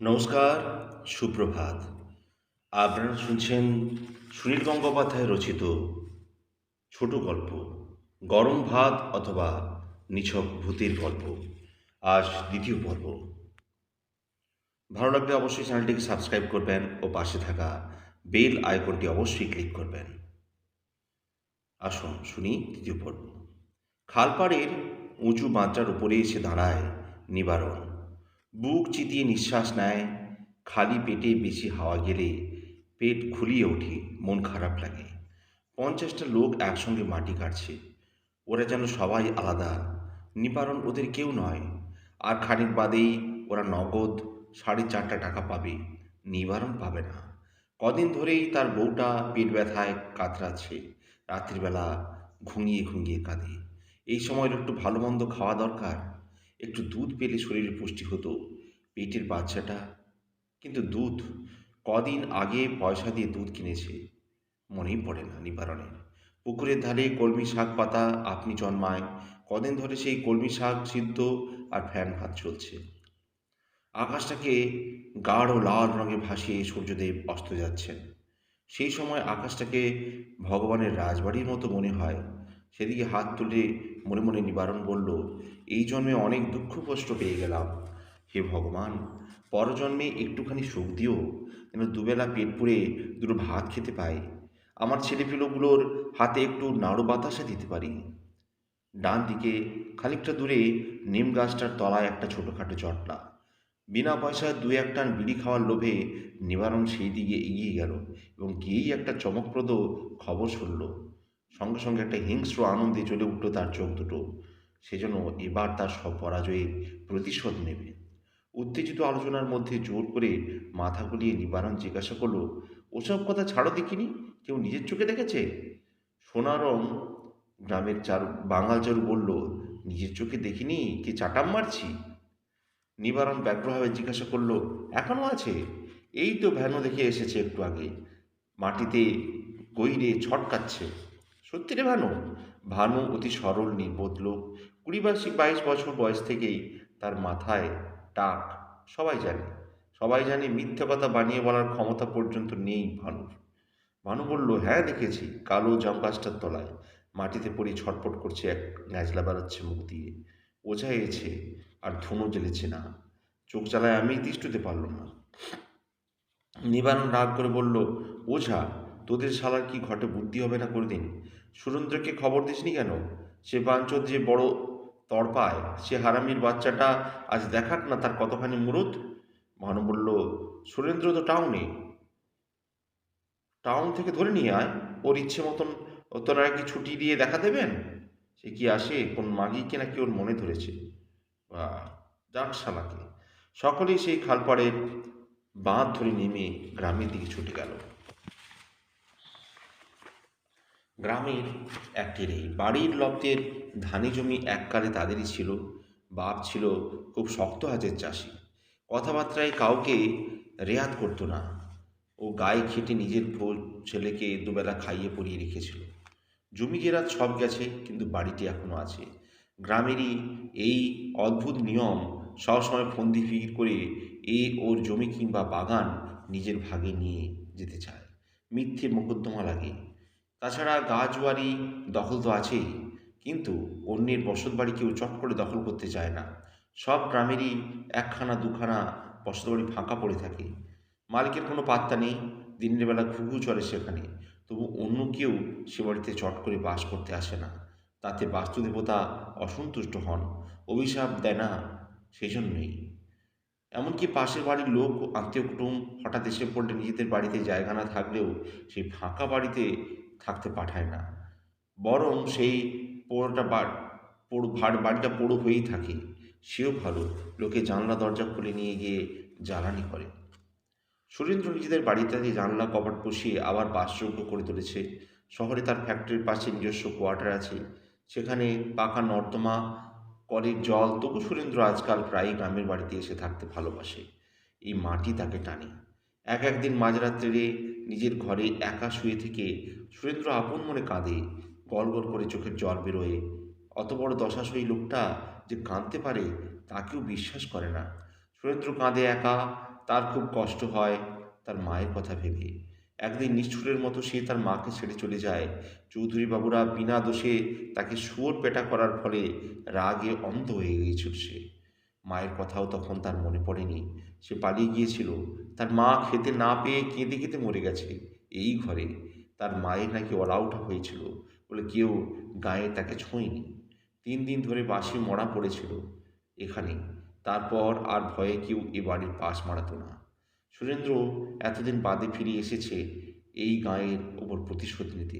নমস্কার, সুপ্রভাত। আপনারা শুনছেন সুনীল গঙ্গোপাধ্যায় রচিত ছোট গল্প গরম ভাত অথবা নিছক ভূতের গল্প। আজ দ্বিতীয় পর্ব। ভালো লাগলে অবশ্যই চ্যানেলটিকে সাবস্ক্রাইব করবেন ও পাশে থাকা বেল আইকনটি অবশ্যই ক্লিক করবেন। আসুন শুনি দ্বিতীয় পর্ব। খালপাড়ের উঁচু বাঁচার উপরে এসে দাঁড়ায় নিবারণ। বুক চিতিয়ে নিঃশ্বাস নেয়। খালি পেটে বেশি হাওয়া গেলে পেট খুলিয়ে ওঠে, মন খারাপ লাগে। 50টা লোক একসঙ্গে মাটি কাটছে। ওরা যেন সবাই আলাদা। নিবারণ ওদের কেউ নয়। আর খানিক বাদেই ওরা নগদ 4.5 টাকা পাবে। নিবারণ পাবে না। কদিন ধরেই তার বউটা পেট ব্যথায় কাতরাচ্ছে। রাত্রিবেলা ঘুমিয়ে ঘুমিয়ে কাঁদে। এই সময় একটু ভালো মন্দ খাওয়া দরকার। একটু দুধ পেলে শরীরে পুষ্টি হতো। পেটের বাচ্চাটা, কিন্তু দুধ, কদিন আগে পয়সা দিয়ে দুধ কিনেছে। মনেই পড়ে না নিবারণের। পুকুরের ধারে কলমি শাক পাতা আপনি জন্মায়। কদিন ধরে সেই কলমি শাক সিদ্ধ আর ফ্যান ভাত চলছে। আকাশটাকে গাঢ় লাল রঙে ভাসিয়ে সূর্যদেব অস্ত যাচ্ছেন। সেই সময় আকাশটাকে ভগবানের রাজবাড়ির মতো মনে হয়। সেদিকে হাত তুলে মনে মনে নিবারণ বলল, এই জন্মে অনেক দুঃখ কষ্ট পেয়ে গেলাম। হে ভগবান, পরজন্মে একটুখানি সুখ দিও, যেন দুবেলা পেট পুড়ে দুটো ভাত খেতে পাই। আমার ছেলেপিলোগুলোর হাতে একটু নাড়ু বাতাসা দিতে পারি। ডান দিকে খানিকটা দূরে নিম গাছটার তলায় একটা ছোটোখাটো জটলা। বিনা পয়সায় দু এক টান বিড়ি খাওয়ার লোভে নিবারণ সেই দিকে এগিয়ে গেল এবং গিয়েই একটা চমকপ্রদ খবর শুনল। সঙ্গে সঙ্গে একটা হিংস্র আনন্দে চলে উঠল তার চোখ দুটো। সেজন্য এবার তার সব পরাজয়ের প্রতিশোধ নেবে। উত্তেজিত আলোচনার মধ্যে জোর করে মাথা গুলিয়ে নিবারণ জিজ্ঞাসা করলো, ওসব কথা ছাড়ো দেখিনি, কেউ নিজের চোখে দেখেছে? সোনারং গ্রামের বাঙাল চারু বলল, নিজের চোখে দেখিনি, কি চাটাম মারছি? নিবারণ ব্যগ্রভাবে জিজ্ঞাসা করল, এখনও আছে? এই তো ভ্যানও দেখে এসেছে একটু আগে, মাটিতে গৈরে ছটকাচ্ছে। সত্যি রে ভানু? ভানু অতি সরল নির্বোধ লোক। 20-22 বছর বয়স থেকেই তার মাথায় টাক। সবাই জানে, সবাই জানে, মিথ্যে কথা বানিয়ে বলার ক্ষমতা পর্যন্ত নেই ভানুর। ভানু বলল, হ্যাঁ দেখেছি, কালো জাম গাছটার তলায় মাটিতে পড়ে ছটপট করছে, এক ন্যাজলা বেরোচ্ছে মুখ দিয়ে। ওঝা এছে আর ধুনো জ্বেলেছে না। চোখ জ্বালায় আমি তিষ্ঠতে পারলাম না। নিবারণ রাগ করে বলল, ওঝা, তোদের শালার কি ঘটে বুদ্ধি হবে না কোনোদিন? সুরেন্দ্রকে খবর দিসনি কেন? সে বাঞ্চোদ যে বড় তড়পায়, সে হারামির বাচ্চাটা আজ দেখাক না তার কতখানি মুরুদ। ভানু বলল, সুরেন্দ্র তো টাউনে, টাউন থেকে ধরে নিয়ে আয়। ওর ইচ্ছে মতন তোরা কি ছুটি দিয়ে দেখা দেবেন? সে কি আসে, কোন মাগিকে নাকি ওর মনে ধরেছে। বাহ, যাক শালাকে। সকলেই সেই খালপাড়ের বাঁধ ধরে নেমে গ্রামের দিকে ছুটে গেল। গ্রামের একটি বাড়ির লপ্তের ধানি জমি এককালে তাদেরই ছিল। বাপ ছিল খুব শক্ত হাতের চাষি। কথাবার্তায় কাউকে রেয়াত করতো না। ও গায়ে খেটে নিজের ছেলেকে দুবেলা খাইয়ে পরিয়ে রেখেছিল। জমি জেরাত সব গেছে, কিন্তু বাড়িটি এখনো আছে। গ্রামেরই এই অদ্ভুত নিয়ম, সবসময় ফন্দি ফিকির করে ওর জমি কিংবা বাগান নিজের ভাগে নিয়ে যেতে চায়। মিথ্যে মোকদ্দমা লাগে। তাছাড়া গা জুয়ারি দখল তো আছেই, কিন্তু অন্যের বসত বাড়ি কেউ চট করে দখল করতে চায় না। সব গ্রামেরই একখানা দুখানা বসত বাড়ি ফাঁকা পড়ে থাকে। মালিকের কোনো পাত্তা নেই। দিনের বেলা ঘুঘু চলে সেখানে, তবু অন্য কেউ সে বাড়িতে চট করে বাস করতে আসে না। তাতে বাস্তুদেবতা অসন্তুষ্ট হন, অভিশাপ দেয় না, সেই জন্যই। এমনকি পাশের বাড়ির লোক, আত্মীয় কুটুম হঠাৎ এসে পড়লে নিজেদের বাড়িতে জায়গা না থাকলেও সেই ফাঁকা বাড়িতে থাকতে পাঠায় না। বরং সেই পোড়োটা বাড়িটা পোড়ো হয়েই থাকে। সেও ভালো, লোকে জানলা দরজা খুলে নিয়ে গিয়ে জ্বালানি করে। সুরেন্দ্র নিজেদের বাড়িতে জানলা কপাট বসিয়ে আবার বাসযোগ্য করে তুলেছে। শহরে তার ফ্যাক্টরির পাশে নিজস্ব কোয়ার্টার আছে, সেখানে পাকা নর্দমা, কলের জল। তবু সুরেন্দ্র আজকাল প্রায়ই গ্রামের বাড়িতে এসে থাকতে ভালোবাসে। এই মাটি তাকে টানে। একদিন মাঝরাত্রে নিজের ঘরে একা শুয়ে থেকে সুরেন্দ্র আপন মনে কাঁদে। গল গল করে চোখের জল বেরোয়। অত বড় দশাশয়ী লোকটা যে কাঁদতে পারে তা কেউ বিশ্বাস করে না। সুরেন্দ্র কাঁদে একা। তার খুব কষ্ট হয় তার মায়ের কথা ভেবে। একদিন নিষ্ঠুরের মতো সে তার মাকে ছেড়ে চলে যায়। চৌধুরী বাবুরা বিনা দোষে তাকে শুয়োর পেটা করার ফলে রাগে অন্ধ হয়ে গিয়েছিল সে। মায়ের কথাও তখন তার মনে পড়েনি। সে পালিয়ে গিয়েছিল। তার মা খেতে না পেয়ে কেঁদে কেঁদে মরে গেছে এই ঘরে। তার মায়ের নাকি অলাউঠা হয়েছিল বলে কেউ গায়ে তাকে ছোঁয়নি। 3 দিন ধরে বাসি মরা পড়েছিল এখানে। তারপর আর ভয়ে কেউ এ বাড়ির পাশ মারাতো না। সুরেন্দ্র এতদিন বাদে ফিরে এসেছে এই গাঁয়ের ওপর প্রতিশোধ নিতে।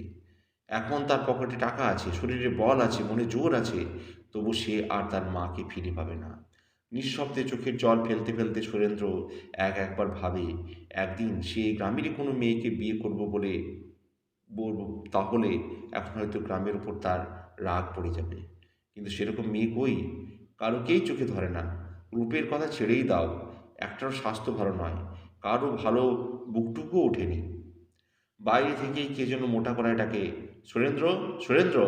এখন তার পকেটে টাকা আছে, শরীরে বল আছে, মনে জোর আছে, তবু সে আর তার মাকে ফিরে পাবে না। নিঃশব্দে চোখের জল ফেলতে ফেলতে সুরেন্দ্র একবার ভাবে, একদিন সে গ্রামেরই কোনো মেয়েকে বিয়ে করব বলে বলব, তাহলে এখন হয়তো গ্রামের উপর তার রাগ পড়ে যাবে। কিন্তু সেরকম মেয়ে কই, কারোকেই চোখে ধরে না। রূপের কথা ছেড়েই দাও, একটারও স্বাস্থ্য ভালো নয়, কারো ভালো বুকটুকুও ওঠেনি। বাইরে থেকেই কে যেন মোটা গলায় ডাকে, সুরেন্দ্র, সুরেন্দ্র!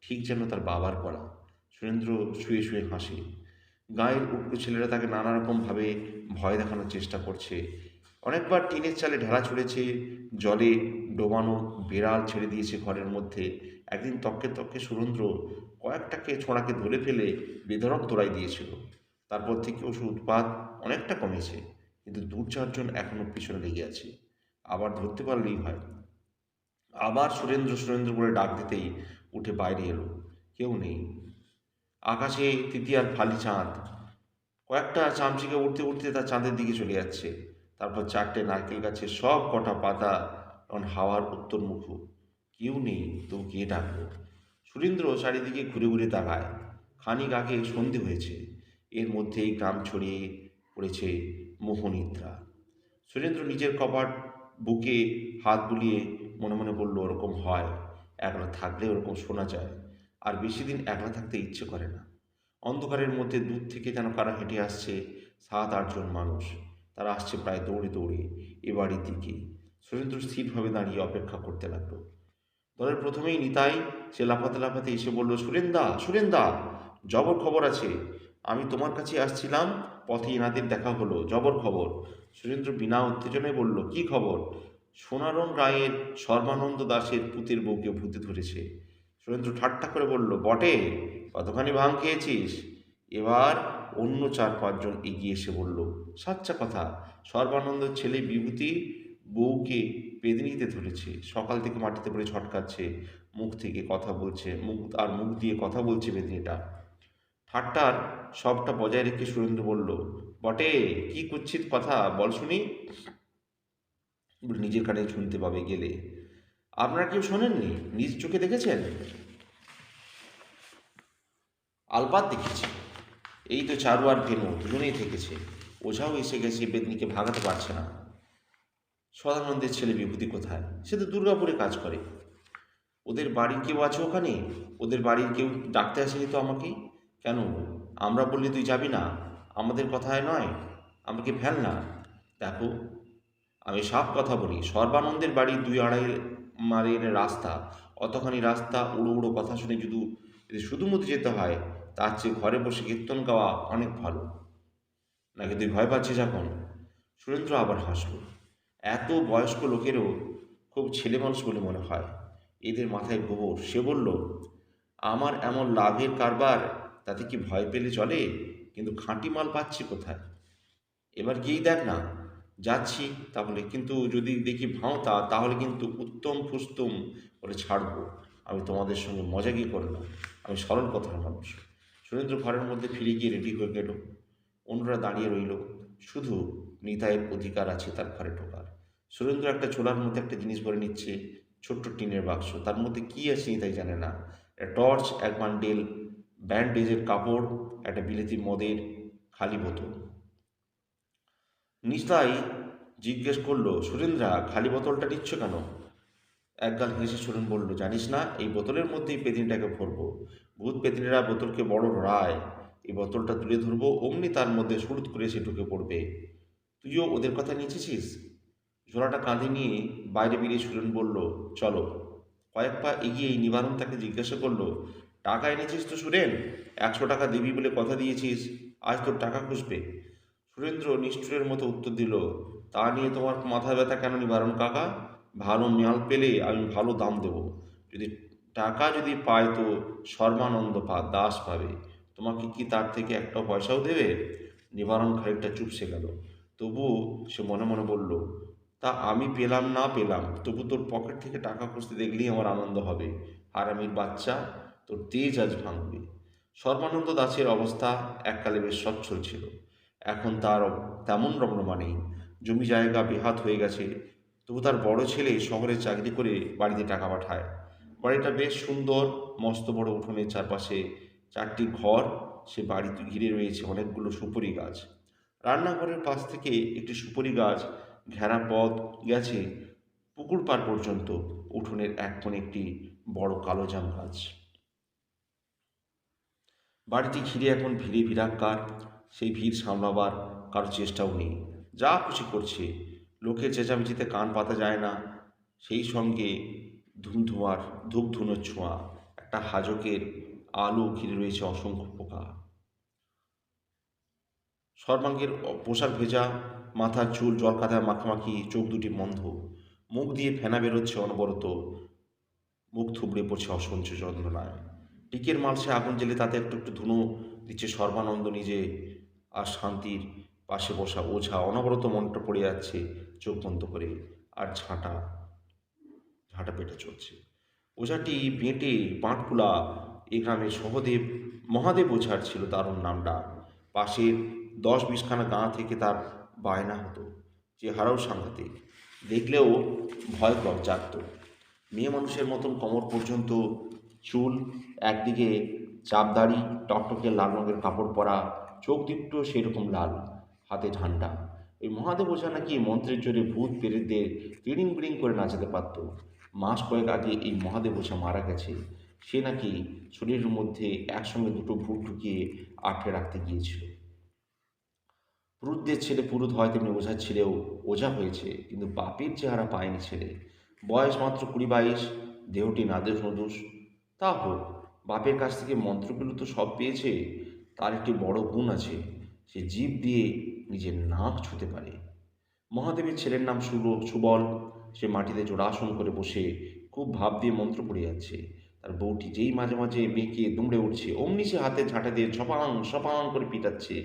ঠিক যেন তার বাবার গলা। সুরেন্দ্র শুয়ে শুয়ে হাসে। গাঁয়ের উটকো ছেলেরা তাকে নানা রকমভাবে ভয় দেখানোর চেষ্টা করছে। অনেকবার টিনের চালে ঢেলা ছুঁড়েছে, জলে ডোবানো বেড়াল ছেড়ে দিয়েছে ঘরের মধ্যে। একদিন তককে তককে সুরেন্দ্র কয়েকটাকে ছোঁড়াকে ধরে ফেলে বেধড়ক তোড়াই দিয়েছিল। তারপর থেকে ওষুধ উৎপাত অনেকটা কমেছে, কিন্তু 2-4 জন এখনও পিছনে লেগে আছে। আবার ধরতে পারলেই হয়। আবার সুরেন্দ্র সুরেন্দ্র বলে ডাক দিতেই উঠে বাইরে এলো। কেউ নেই। আকাশে তৃতীয়ার ফালি চাঁদ। কয়েকটা চামচিকে উঠতে উঠতে তার চাঁদের দিকে চলে যাচ্ছে। তারপর 4টে নারকেল গাছের সব কটা পাতা এখন হাওয়ার উত্তরমুখ। কেউ নেই, তো কে ডাকলো? সুরেন্দ্র চারিদিকে ঘুরে ঘুরে তাকায়। খানিক আগে সন্ধে হয়েছে, এর মধ্যেই গ্রাম ছড়িয়ে পড়েছে মোহনিদ্রা। সুরেন্দ্র নিজের কপাট বুকে হাত বুলিয়ে মনে মনে বলল, ওরকম হয়, একলা থাকলে ওরকম শোনা যায়। আর বেশি দিন একলা থাকতে ইচ্ছে করে না। অন্ধকারের মধ্যে দূর থেকে যেন কারা হেঁটে আসছে 7-8 জন মানুষ। তারা আসছে প্রায় দৌড়ে দৌড়ে এ বাড়ির দিকে। সুরেন্দ্র স্থিরভাবে দাঁড়িয়ে অপেক্ষা করতে লাগলো। দলের প্রথমেই নিতাই, সে লাফাতে লাফাতে এসে বলল, সুরেন্দা, সুরেন্দা, জবর খবর আছে। আমি তোমার কাছে আসছিলাম, পথে এনাদের দেখা হলো, জবর খবর। সুরেন্দ্র বিনা উত্তেজনায় বলল, কি খবর? সোনারং রায়ের সর্বানন্দ দাসের পুতের বউকে ভূতে ধরেছে। সুরেন্দ্র ঠাট্টা করে বলল, বটে, কতখানি ভাং খেয়েছিস? এবার অন্য 4-5 জন এগিয়ে এসে বলল, সাচ্চা কথা, সর্বানন্দের ছেলে বিভূতি বউকে পেদিনিতে ধরেছে। সকাল থেকে মাটিতে পড়ে ছটকাচ্ছে, মুখ থেকে কথা বলছে, মুখ দিয়ে কথা বলছে বেদিনীটা। ঠাট্টার সবটা বজায় রেখে সুরেন্দ্র বলল, বটে, কি কুৎসিত কথা বল শুনি। নিজের কানে শুনতে পাবে গেলে। আপনারা কেউ শোনেননি? নিজ চোখে দেখেছেন? আলবাত দেখেছি। এই তো চারু আর ভেনু দুজনেই থেকেছে। ওঝাও এসে গেছে, বেদনীকে ভাগাতে পারছে না। সদানন্দের ছেলে বিভূতি কোথায়? সে তো দুর্গাপুরে কাজ করে। ওদের বাড়ির কেউ আছে ওখানে? ওদের বাড়ির কেউ ডাকতে আসেনি তো আমাকে। কেন, আমরা বললে তুই যাবি না? আমাদের কথায় নয়, আমাকে ফেল না। দেখো, আমি সাফ কথা বলি, সর্বানন্দের বাড়ি 2-2.5 মাইলের রাস্তা। অতখানি রাস্তা উড়ো উড়ো কথা শুনে যদি শুধুমুধু যেতে হয়, তার চেয়ে ঘরে বসে কীর্তন গাওয়া অনেক ভালো। নাকি তুই ভয় পাচ্ছিস এখন? সুরেন্দ্র আবার হাসল। এত বয়স্ক লোকেরও খুব ছেলে মানুষ বলে মনে হয়, এদের মাথায় গোবর। সে বলল, আমার এমন লাভের কারবার, তাতে কি ভয় পেলে চলে? কিন্তু খাঁটি মাল পাচ্ছি কোথায়? এবার গিয়েই দেখ না। যাচ্ছি তাহলে, কিন্তু যদি দেখি ভাঁওতা, তাহলে কিন্তু উত্তম ফুস্তম করে ছাড়বো। আমি তোমাদের সঙ্গে মজাকি করে না, আমি সরল কথার মানুষ। সুরেন্দ্র ঘরের মধ্যে ফিরে গিয়ে রেডি হয়ে গেল। অন্যরা দাঁড়িয়ে রইল। শুধু নিতাইয়ের অধিকার আছে তার ঘরে ঢোকার। সুরেন্দ্র একটা ছোলার মধ্যে একটা জিনিস ভরে নিচ্ছে, ছোট্ট টিনের বাক্স। তার মধ্যে কী আছে নিতাই জানে না। একটা টর্চ, এক বান্ডেল ব্যান্ডেজের কাপড়, একটা বিলেতি মদের খালি বোতল। নিতাই জিজ্ঞেস করলো, সুরেন্দ্রা, খালি বোতলটা নিচ্ছ কেন? একগাল হেসে সুরেন বলল, জানিস না, এই বোতলের মধ্যেই পেদিনটাকে ভরবো। ভূত পেদিনেরা বোতলকে বড় রায়। এই বোতলটা তুলে ধরবো, অমনি তার মধ্যে সুরুত করে সে ঢুকে পড়বে। তুইও ওদের কথা নিয়েছিস? ঝোলাটা কাঁধে নিয়ে বাইরে বেরিয়ে সুরেন বলল, চলো। কয়েক পা এগিয়েই নিবারণ তাকে জিজ্ঞাসা করলো, টাকা এনেছিস তো সুরেন? 100 টাকা দিবি বলে কথা দিয়েছিস, আজ তোর টাকা খুঁজবে। সুরেন্দ্র নিষ্ঠুরের মতো উত্তর দিল, তা নিয়ে তোমার মাথা ব্যথা কেন নিবারণ কাকা? ভালো মাল পেলে আমি ভালো দাম দেব। যদি টাকা যদি পায় তো সর্বানন্দ দাস পাবে। তোমাকে কি তার থেকে একটা পয়সাও দেবে? নিবারণ খানিকটা চুপসে গেল। তবুও সে মনে মনে বলল, তা আমি পেলাম না পেলাম, তবু তোর পকেট থেকে টাকা খুঁজতে দেখলেই আমার আনন্দ হবে। হারামির বাচ্চা, তোর তেজ আজ ভাঙবে। সর্বানন্দ দাসের অবস্থা এককালে বেশ সচ্ছল ছিল। এখন তার তেমন রমরমা নেই। জমি জায়গা বেহাত হয়ে গেছে। তবু তার বড় ছেলে শহরে চাকরি করে বাড়িতে টাকা পাঠায়। বাড়িটা বেশ সুন্দর, মস্ত বড় উঠোনের চারপাশে 4টি ঘর। সে বাড়িতে ঘিরে রয়েছে অনেকগুলো সুপারি গাছ। রান্নাঘরের পাশ থেকে একটি সুপারি গাছ ঘেরা পথ গেছে পুকুর পাড় পর্যন্ত। উঠোনের এক কোণে একটি বড় কালো জাম গাছ। বাড়িটি ঘিরে এখন ভিড়ে ভিড়াক্কার। সেই ভিড় সামলাবার কারো চেষ্টাও নেই। যা খুশি করছে। লোকের চেঁচামেচিতে কান পাতা যায় না। সেই সঙ্গে ধুমধুমার ধূপ ধুনোর ছোঁয়া। একটা হাজকের আলো ঘিরে রয়েছে অসংখ্য পোকা। সর্বাঙ্গের পোশাক ভেজা, মাথার চুল জল কাদায় মাখামাখি, চোখ দুটি বন্ধ, মুখ দিয়ে ফেনা বেরোচ্ছে অনবরত, মুখ থুবড়ে পড়ছে অসহ্য যন্ত্রণায়। টিকের মালসে আগুন জ্বেলে তাতে একটু একটু ধুনো দিচ্ছে সর্বানন্দ নিজে। আর শান্তির পাশে বসা ওঝা অনবরত মনটা পড়ে যাচ্ছে চোখ বন্ধ করে। আর ঝাঁটা ঝাঁটা পেটে চলছে। ওঝাটি বেঁটে বাঁটকুলা। এ গ্রামের সহদেব মহাদেব ওঝার ছিল দারুণ নামটা। পাশের 10-20খানা গাঁ থেকে তার বায়না হতো। চেহারাও সাংঘাতিক, দেখলেও ভয়কর জাগত। মেয়ে মানুষের মতন কোমর পর্যন্ত চুল, একদিকে চাপদাড়ি, টকটকে লাল রঙের কাপড় পরা, চোখ দুটো সেরকম লাল, হাতে ঠান্ডা। ওই মহাদেব ওঝা নাকি মন্ত্রের জোরে ভূত পেরেতদের তিড়িং বিড়িং করে নাচাতে পারত। মাস কয়েক আগে এই মহাদেব ওঝা মারা গেছে। সে নাকি শরীরের মধ্যে একসঙ্গে দুটো ভূত ঢুকিয়ে আটকে রাখতে গিয়েছিল। পুরুতদের ছেলে পুরুত হয়, তেমনি ওঝার ছেলেও ওঝা হয়েছে, কিন্তু বাপের চেহারা পায়নি ছেলে। বয়স মাত্র 20-22, দেহটি নাদুস নদুস। তা হোক, বাপের কাছ থেকে মন্ত্রগুলো তো সব পেয়েছে। তার একটি বড় গুণ আছে, সে জিভ দিয়ে নিজের নাক ছুঁতে পারে। মহাদেবের ছেলের নাম সুবল। সে মাটিতে জোড়াসন করে বসে খুব ভাব দিয়ে মন্ত্র পড়ে যাচ্ছে। তার বউটি যেই মাঝে মাঝে বেঁকে দুমড়ে উঠছে, অমনি সে হাতে ঝাঁটা দিয়ে ছপাং সপাং করে পিটাচ্ছে।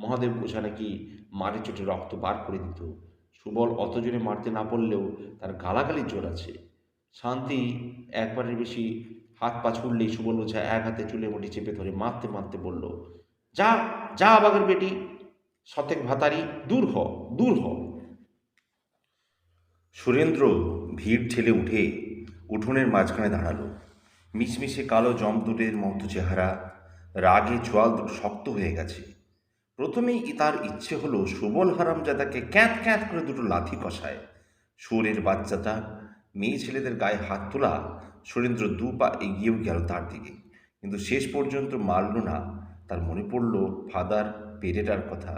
মহাদেব ওঝা নাকি মারে চোটে রক্ত বার করে দিত। সুবল অত জোরে মারতে না পারলেও তার গালাগালির জোর আছে। শান্তি একবারের বেশি হাত পা ছুড়লেই সুবল ওঝা এক হাতে চুলে মুঠি চেপে ধরে মারতে মারতে বলল, যা যা বাঘের বেটি, শতেক ভাতারি, দূর হ, দূর হ। সুরেন্দ্র ভিড় ঠেলে উঠে উঠোনের মাঝখানে দাঁড়ালো। মিশমিশে কালো জমদূতের মতো চেহারা, রাগে চোয়াল দুটো শক্ত হয়ে গেছে। প্রথমেই তার ইচ্ছে হলো সুবল হারামজাদাকে ক্যাঁত ক্যাঁত করে দুটো লাথি কষায়। সুরের বাচ্চাটা। মেয়ে ছেলেদের গায়ে হাত তোলা। সুরেন্দ্র 2 পা এগিয়েও গেল তার দিকে, কিন্তু শেষ পর্যন্ত মারল না। তার মনে পড়ল ফাদার পেরেটার কথা।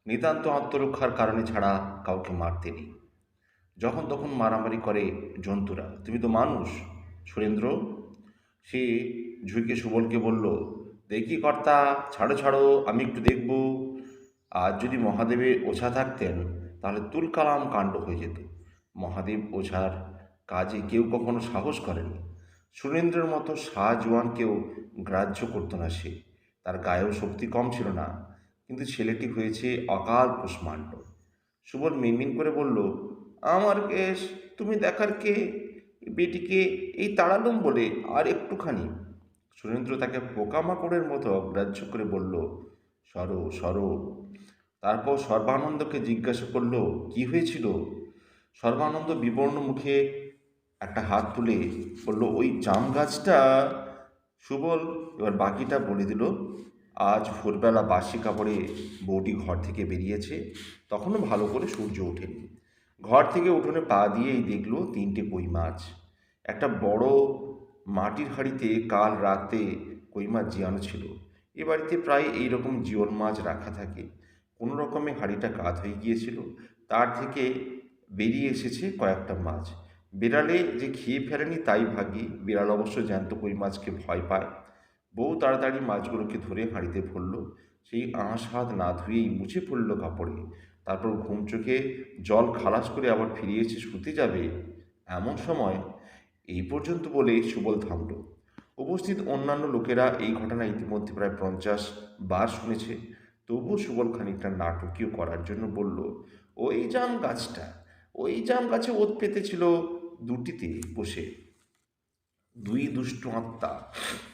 নিতান্ত আত্মরক্ষার কারণে ছাড়া কাউকে মারতে নেই। যখন তখন মারামারি করে জন্তুরা, তুমি তো মানুষ সুরেন্দ্র। সে ঝুঁকে সুবলকে বলল, দেখি কর্তা, ছাড়ো ছাড়ো, আমি একটু দেখব। আজ যদি মহাদেবের ওঝা থাকতেন তাহলে তুলকালাম কাণ্ড হয়ে যেত। মহাদেব ওঝার কাজে কেউ কখনো সাহস করেনি। সুরেন্দ্রের মতো শাহজওয়ানকেও গ্রাহ্য করত না সে। তার গায়েও শক্তি কম ছিল না, কিন্তু ছেলেটি হয়েছে অকাল কুষ্মাণ্ড। সুবল মিনমিন করে বলল, আমার কেস, তুমি দেখার কে? বেটিকে এই তাড়ালুম বলে আর একটুখানি। সুরেন্দ্র তাকে পোকামাকড়ের মতো অগ্রাহ্য করে বলল, সরো সরো। তারপর সর্বানন্দকে জিজ্ঞাসা করল, কি হয়েছিল? সর্বানন্দ বিবর্ণ মুখে একটা হাত তুলে বলল, ওই জাম গাছটা। সুবল এবার বাকিটা বলে দিল। আজ ভোরবেলা বাসি কাপড়ে বউটি ঘর থেকে বেরিয়েছে, তখনও ভালো করে সূর্য ওঠেনি। ঘর থেকে উঠোনে পা দিয়েই দেখলো 3টে কই মাছ। একটা বড় মাটির হাঁড়িতে কাল রাতে কই মাছ জিয়ানো ছিল। এ বাড়িতে প্রায় এই রকম জিওল মাছ রাখা থাকে। কোনো রকমে হাঁড়িটা কাত হয়ে গিয়েছিল, তার থেকে বেরিয়ে এসেছে কয়েকটা মাছ। বিড়ালে যে খেয়ে ফেলেনি তাই ভাগী। বিড়াল অবশ্য জ্যান্ত কই মাছকে ভয় পায়। বউ তাড়াতাড়ি মাছগুলোকে ধরে হাঁড়িতে ভরল। সেই আঁশ হাত না ধুয়েই মুছে পড়ল কাপড়ে। তারপর ঘুম চোখে জল খালাস করে আবার ফিরে এসে শুতে যাবে। এমন সময় এই পর্যন্ত বলে সুবল থামল। উপস্থিত অন্যান্য লোকেরা এই ঘটনা ইতিমধ্যে প্রায় 50 বার শুনেছে। তবুও সুবল খানিকটা নাটকীয় করার জন্য বলল, ওই জাম গাছটা, ওই জাম গাছে ওত পেতেছিল দুটিতে বসে, দুই দুষ্টু আত্মা।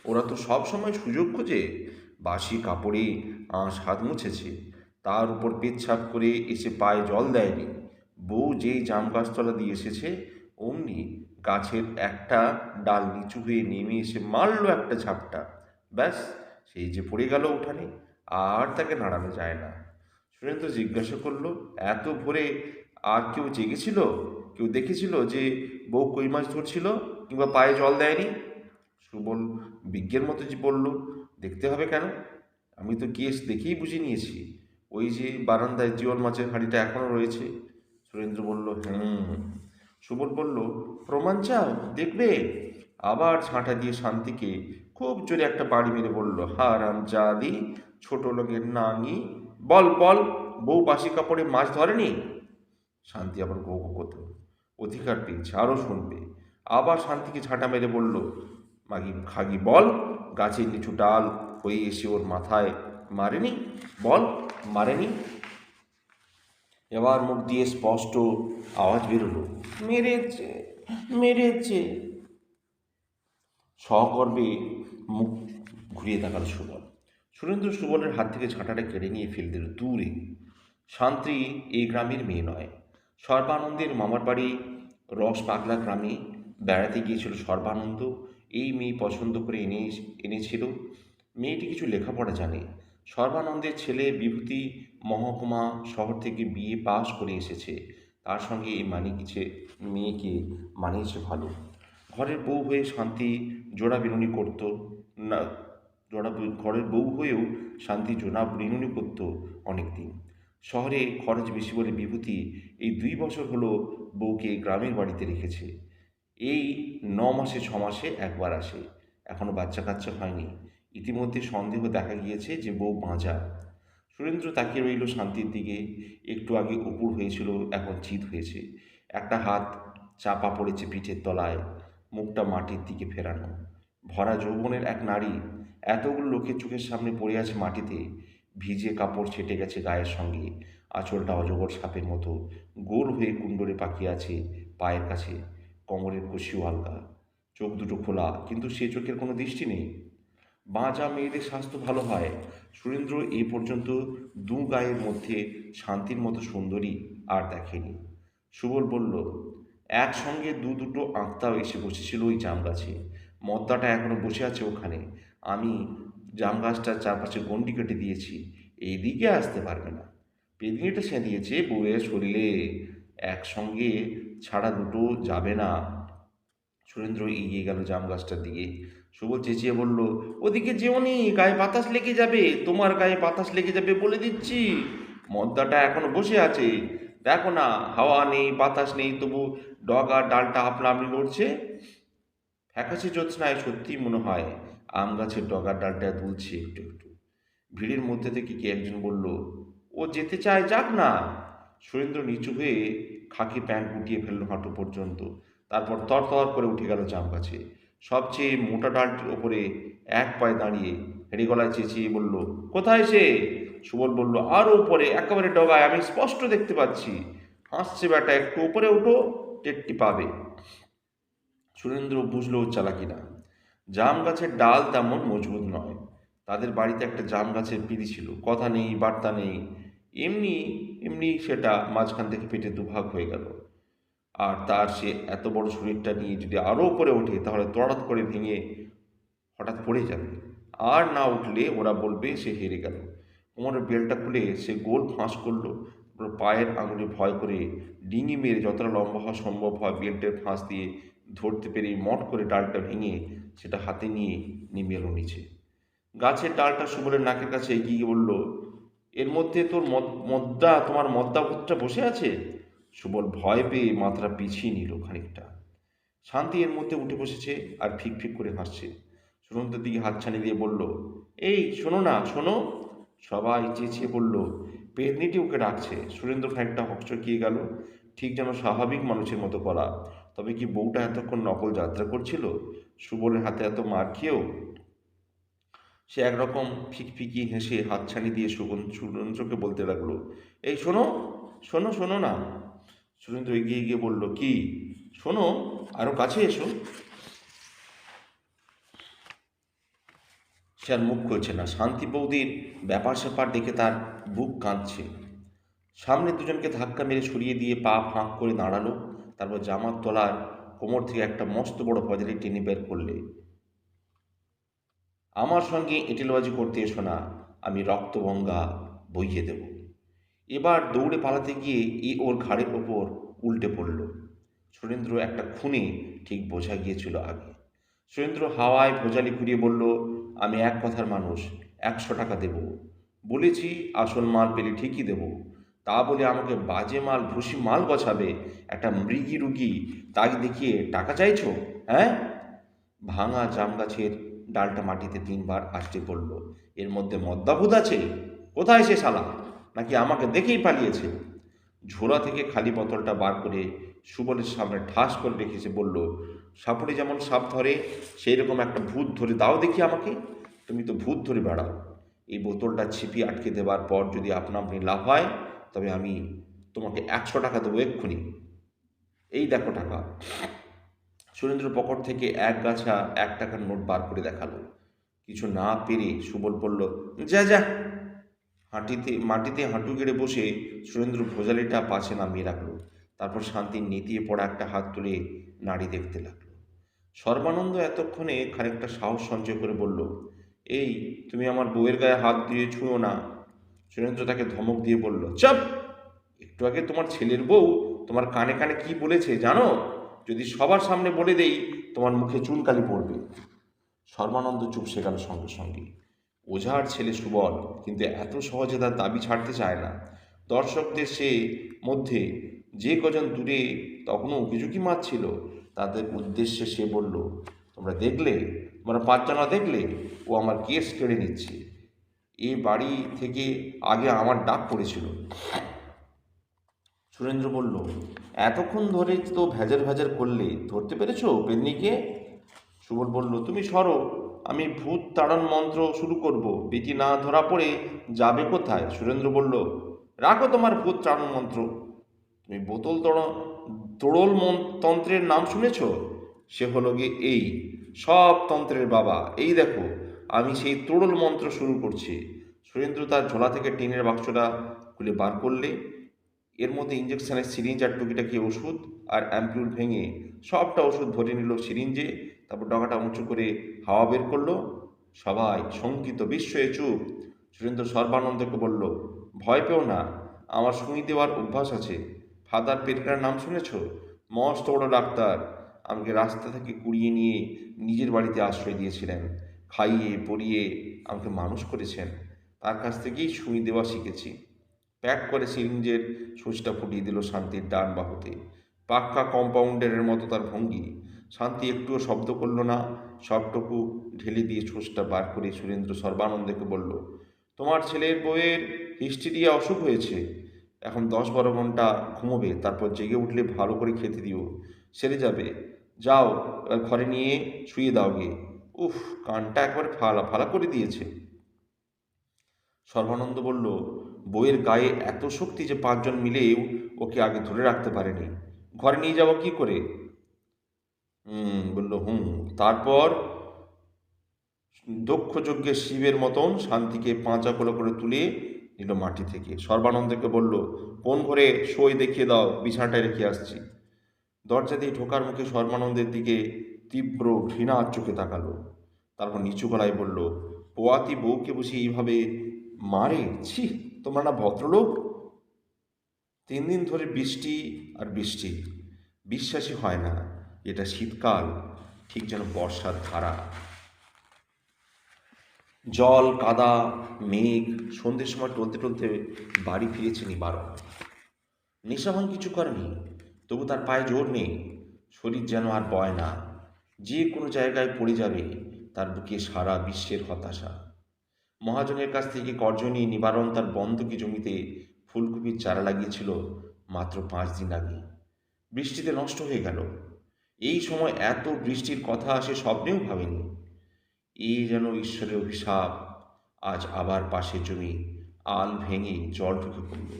ওরা তো সব সময় সুযোগ খোঁজে। বাসি কাপড়ে হাত মুছেছে, তার উপর পেচ্ছাপ করে এসে পায়ে জল দেয়নি। বউ যেই জাম গাছতলা দিয়ে এসেছে, অমনি গাছের একটা ডাল নিচু হয়ে নেমে এসে মারল একটা ঝাপটা। ব্যাস, সেই যে পড়ে গেল উঠানে, আর তাকে নাড়ানো যায় না। সুরেন্দ্র জিজ্ঞাসা করল, এত ভোরে আর কেউ জেগেছিল? কেউ দেখেছিল যে বউ কই মাছ ধরছিল কিংবা পায়ে জল দেয়নি? সুবল বিজ্ঞের মতো যে বলল, দেখতে হবে কেন? আমি তো কেস দেখেই বুঝে নিয়েছি। ওই যে বারান্দায় জিওল মাছের হাঁড়িটা এখনো রয়েছে। সুরেন্দ্র বলল, সুবল বলল, প্রমাণ চাও? দেখবে? আবার ঝাঁটা দিয়ে শান্তিকে খুব জোরে একটা বাড়ি মেরে বলল, হারামজাদি, ছোট লোকের নাঙি, বল বল, বউ বাসি কাপড়ে মাছ ধরেনি? শান্তি আবার গো গো করতো। অধিকার পেয়েছে, আরও শুনবে। আবার শান্তিকে ঝাঁটা মেরে বলল, মাগি খাগি বল, গাছের নিচু ডাল হয়ে এসে ওর মাথায় মারেনি? বল, মারেনি? এবার মুখ দিয়ে স্পষ্ট আওয়াজ বেরোলো, মেরেছে, মেরেছে। সগর্বে মুখ ঘুরিয়ে তাকাল সুবল। সুরেন্দ্র সুবলের হাত থেকে ঝাঁটাটা কেড়ে নিয়ে ফেলে দিল দূরে। শান্তি এই গ্রামের মেয়ে নয়। সর্বানন্দের মামার বাড়ি রস পাগলা গ্রামে বেড়াতে গিয়েছিল সর্বানন্দ। এই মেয়ে পছন্দ করে এনেছিল। মেয়েটি কিছু লেখাপড়া জানে। সর্বানন্দের ছেলে বিভূতি মহকুমা শহর থেকে বিএ পাশ করে এসেছে। তার সঙ্গে এই মেয়েকে মানিয়েছে ভালো। ঘরের বউ হয়ে শান্তি জোড়া বিনুনি করতো না। ঘরের বউ হয়েও শান্তি জোড়া বিনুনি করতো অনেক দিন। শহরে খরচ বেশি বলে বিভূতি এই 2 বছর হলো বউকে গ্রামের বাড়িতে রেখেছে। এই 9 মাসে 6 মাসে একবার আসে। এখনো বাচ্চা কাচ্চা হয়নি। ইতিমধ্যে সন্দেহ দেখা গিয়েছে যে বউ বাঁজা। সুরেন্দ্র তাকিয়ে রইল শান্তির দিকে। একটু আগে উপুর হয়েছিল, এখন চিত হয়েছে। একটা হাত চাপা পড়েছে পিঠের তলায়, মুখটা মাটির দিকে ফেরানো। ভরা যৌবনের এক নারী এতগুলো লোকের চোখের সামনে পড়ে আছে মাটিতে। ভিজে কাপড় ছেটে গেছে গায়ের সঙ্গে। আঁচলটা অজগর সাপের মতো গোল হয়ে কুণ্ডলে পাকিয়ে আছে পায়ের কাছে। কোমরের কষিও আলগা। চোখ দুটো খোলা, কিন্তু সে চোখের কোনো দৃষ্টি নেই। বাঁচা মেয়েদের স্বাস্থ্য ভালো হয়। সুরেন্দ্র এই পর্যন্ত গায়ের মধ্যে শান্তির মতো সুন্দরী আর দেখেনি। সুবল বলল, একসঙ্গে দুটো আত্মাও এসে বসেছিল ওই জাম গাছে। মদ্দাটা এখনো বসে আছে ওখানে। আমি জাম গাছটার চারপাশে গণ্ডি কেটে দিয়েছি, এইদিকে আসতে পারবে না। পেদিনিটা সেঁধিয়েছে বউয়ের শরীরে, একসঙ্গে ছাড়া দুটো যাবে না। সুরেন্দ্র এগিয়ে গেল জাম গাছটার দিকে। সুবল চেঁচিয়ে বলল, ওদিকে যেওনি, গায়ে বাতাস লেগে যাবে, তোমার গায়ে বাতাস লেগে যাবে বলে দিচ্ছি। মদ্দাটা এখনো বসে আছে, দেখো না, হাওয়া নেই বাতাস নেই, তবু ডগা ডালটা আপনা আপনি নড়ছে। ফ্যাকাশে জ্যোৎস্নায় সত্যিই মনে হয় আম গাছের ডগার ডালটা দুলছে একটু একটু। ভিড়ের মধ্যে থেকে কে একজন বলল, ও যেতে চায়, যাক না। সুরেন্দ্র নিচু হয়ে খাকি প্যান্ট গুটিয়ে ফেলল হাঁটু পর্যন্ত। তারপর তরতর করে উঠে গেল জাম গাছে। সবচেয়ে মোটা ডালটির ওপরে এক পায়ে দাঁড়িয়ে হেঁড়ে গলায় চেঁচিয়ে বলল, কোথায় সে? সুবল বলল, আরও উপরে, একেবারে ডগায়, আমি স্পষ্ট দেখতে পাচ্ছি। হাসছে বেটা, একটু উপরে ওঠো, টেরটি পাবে। সুরেন্দ্র বুঝল ওর চালাকি না। জাম গাছের ডাল তেমন মজবুত নয়। তাদের বাড়িতে একটা জাম গাছের পিঁড়ি ছিল, কথা নেই বার্তা নেই। এমনি এমনি সেটা মাঝখান থেকে পেটে দুভাগ হয়ে গেল। আর তার সে এত বড় শরীরটা নিয়ে যদি আরও উপরে ওঠে, তাহলে তড়াৎ করে ভেঙে হঠাৎ পড়ে যাবে। আর না উঠলে ওরা বলবে সে হেরে গেল। কোমরের বেলটা খুলে সে গোল ফাঁস করলো। পায়ের আঙুলে ভয় করে ডিঙি মেরে যতটা লম্বা হওয়া সম্ভব হয় বেল্টের ফাঁস দিয়ে ধরতে পেরে মট করে ডালটা ভেঙে সেটা হাতে নিয়ে নেমে এলো নিচে। গাছের ডালটা সুবলের নাকের কাছে এগিয়ে গিয়ে বলল, এর মধ্যে তোর তোমার মদ্দা ভূতটা বসে আছে। সুবল ভয় পেয়ে মাথাটা পিছিয়ে নিল খানিকটা। শান্তি এর মধ্যে উঠে বসেছে আর ফিক ফিক করে হাসছে। সুনন্দের দিকে হাতছানি দিয়ে বলল, এই শোনো না, শোনো। সবাই চেঁচিয়ে বলল, পেতনিটি ওকে ডাকছে। সুরেন্দ্র খানিকটা হকচকিয়ে গেল, ঠিক যেন স্বাভাবিক মানুষের মতো করা। তবে কি বউটা এতক্ষণ নকল যাত্রা করছিল? সুবলের হাতে এত মার খেয়েও? সে একরকম ফিকফিকি হেসে হাতছানি দিয়ে সুরেন্দ্রকে বলতে লাগলো, এই শোনো, শোনো, শোনো না। সুরেন্দ্র এগিয়ে গিয়ে বলল, কি? শোনো, আরো কাছে এসো। সে আর মুখ খুলছে না। শান্তি বৌদির ব্যাপার স্যাপার দেখে তার বুক কাঁদছে। সামনে দুজনকে ধাক্কা মেরে সরিয়ে দিয়ে পা ফাঁক করে দাঁড়ালো। তারপর জামার তলার কোমর থেকে একটা মস্ত বড় ফজলি টেনে বের করলে, আমার সঙ্গে এঁটেলবাজি করতে এসো না, আমি রক্তগঙ্গা বইয়ে দেব। এবার দৌড়ে পালাতে গিয়ে ওর ঘাড়ের ওপর উল্টে পড়ল। সুরেন্দ্র একটা খুনে ঠিক বোঝা গিয়েছিল আগে। সুরেন্দ্র হাওয়ায় ভোজালি ঘুরিয়ে বলল, আমি এক কথার মানুষ, 100 টাকা দেব। বলেছি আসল মাল পেলে ঠিকই দেব। তা বলে আমাকে বাজে মাল ভুসি মাল গছাবে একটা মৃগী রুগী তাই দেখিয়ে টাকা চাইছো? হ্যাঁ? ভাঙা জাম গাছের ডালটা মাটিতে 3বার আছড়ে পড়ল। এর মধ্যে মদ্যাভূত আছে? কোথায় সে শালা? নাকি আমাকে দেখেই পালিয়েছে? ঝোলা থেকে খালি বোতলটা বার করে সুবলের সামনে ঠাস করে রেখেছে, বলল, সাপুড়ে যেমন সাপ ধরে সেই রকম একটা ভূত ধরে দাও দেখি আমাকে। তুমি তো ভূত ধরে বেড়াও। এই বোতলটা ছিপি আটকে দেবার পর যদি আপনা আপনি লাভ হয়, তবে আমি তোমাকে 100 টাকা দেবো এক্ষুনি। এই দেখো টাকা। সুরেন্দ্র পকেট থেকে এক গাছা 1 টাকার নোট বার করে দেখালো। কিছু না পেরে সুবল বলল, যা যা। মাটিতে হাঁটু গেড়ে বসে সুরেন্দ্র ভোজালিটা পাশে নামিয়ে রাখলো। তারপর শান্তির নেতিয়ে পড়া একটা হাত তুলে নাড়ি দেখতে লাগলো। সর্বানন্দ এতক্ষণে খানিকটা সাহস সঞ্চয় করে বলল, এই, তুমি আমার বউয়ের গায়ে হাত দিয়ে ছুঁয়ো না। সুরেন্দ্র তাকে ধমক দিয়ে বলল, চাপ! একটু আগে তোমার ছেলের বউ তোমার কানে কানে কি বলেছে জানো? যদি সবার সামনে বলে দেই, তোমার মুখে চুনকালি পড়বে। সর্বানন্দ চুপসে গেল সঙ্গে সঙ্গে। ওঝার ছেলে সুবল কিন্তু এত সহজে তার দাবি ছাড়তে চায় না। দর্শকদের সে মধ্যে যে কজন দূরে তখনও উকিঝুঁকি মারছিল, তাদের উদ্দেশ্যে সে বলল, তোমরা দেখলে, তোমরা 5 জনা দেখলে, ও আমার কেস কেড়ে নিচ্ছে। এ বাড়ি থেকে আগে আমার ডাক পড়েছিল। সুরেন্দ্র বলল, এতক্ষণ ধরে তো ভেজার ভেজার করলে, ধরতে পেরেছো পেন্নিকে? সুবল বলল, তুমি সরো, আমি ভূত তাড়ন মন্ত্র শুরু করব, বেটি না ধরা পড়ে যাবে কোথায়? সুরেন্দ্র বলল, রাখো তোমার ভূত তাড়ন মন্ত্র। তুমি তোড়ল তন্ত্রের নাম শুনেছ? সে হলো গিয়ে এই সব তন্ত্রের বাবা। এই দেখো, আমি সেই তোড়ল মন্ত্র শুরু করছি। সুরেন্দ্র তার ঝোলা থেকে টিনের বাক্সটা খুলে বার করলে। এর মধ্যে ইঞ্জেকশনের সিরিঞ্জ আর টুকিটাকি ওষুধ আর অ্যাম্পিউল ভেঙে সবটা ওষুধ ভরে নিল সিরিঞ্জে। তারপর ডগাটা উঁচু করে হাওয়া বের করলো। সবাই শঙ্কিত বিস্ময়ে চুপ। সুরেন্দ্র সর্বানন্দকে বলল, ভয় পেও না, আমার সুই দেওয়ার অভ্যাস আছে। ফাদার পেটকার নাম শুনেছ? মস্ত বড় ডাক্তার। আমাকে রাস্তা থেকে কুড়িয়ে নিয়ে নিজের বাড়িতে আশ্রয় দিয়েছিলেন। খাইয়ে পরিয়ে আমাকে মানুষ করেছেন। তার কাছ থেকেই সুই দেওয়া শিখেছি। প্যাক করে সিরিঞ্জের সুচটা ফুটিয়ে দিল শান্তির ডান বাহুতে। পাক্কা কম্পাউন্ডারের মতো তার ভঙ্গি। শান্তি একটুও শব্দ করল না। সবটুকু ঢেলে দিয়ে সুচটা বার করে সুরেন্দ্র সর্বানন্দকে বলল, তোমার ছেলের বউয়ের হিস্টিরিয়া অসুখ হয়েছে। এখন 10-12 ঘন্টা ঘুমোবে, তারপর জেগে উঠলে ভালো করে খেতে দিও, সেরে যাবে। যাও, এবার ঘরে নিয়ে শুয়ে দাও গে। উফ, কানটা একবার ফালা ফালা করে দিয়েছে। সর্বানন্দ বলল, বইয়ের গায়ে এত শক্তি যে 5 জন মিলেও ওকে আগে ধরে রাখতে পারেনি। ঘরে নিয়ে যাবো কি করে? বলল, তারপর দক্ষ যজ্ঞের শিবের মতন শান্তিকে 5 কোলো করে তুলে নিল মাটি থেকে। সর্বানন্দকে বলল, কোন ঘরে সই দেখিয়ে দাও, বিছানাটায় রেখে আসছি। দরজা দিয়ে ঢোকার মুখে সর্বানন্দের দিকে তীব্র ঘৃণার চোখে তাকালো। তারপর নিচু গলায় বলল, পোয়াতি বউকে বুঝি এইভাবে মারে? ছি, তোমরা না ভদ্রলোক? 3 দিন ধরে বৃষ্টি আর বৃষ্টি, বিশ্বাসই হয় না এটা শীতকাল, ঠিক যেন বর্ষার ধারা। জল, কাদা, মেঘ। সন্ধ্যের সময় টলতে টলতে বাড়ি ফিরেছে নিবারণ। নেশাভান কিছু করেনি, তবু তার পায়ে জোর নেই। শরীর যেন আর বয় না, যে কোনো জায়গায় পড়ে যাবে। তার বুকে সারা বিশ্বের হতাশা। মহাজনের কাছ থেকে কর্জ নিয়ে নিবারণ তার বন্ধকি জমিতে ফুলকপির চারা লাগিয়েছিল মাত্র 5 দিন আগে। বৃষ্টিতে নষ্ট হয়ে গেল। এই সময় এত বৃষ্টির কথা সে স্বপ্নেও ভাবেনি। এ যেন ঈশ্বরের অভিশাপ। আজ আবার পাশের জমি আল ভেঙে জল ঢুকে পড়ল।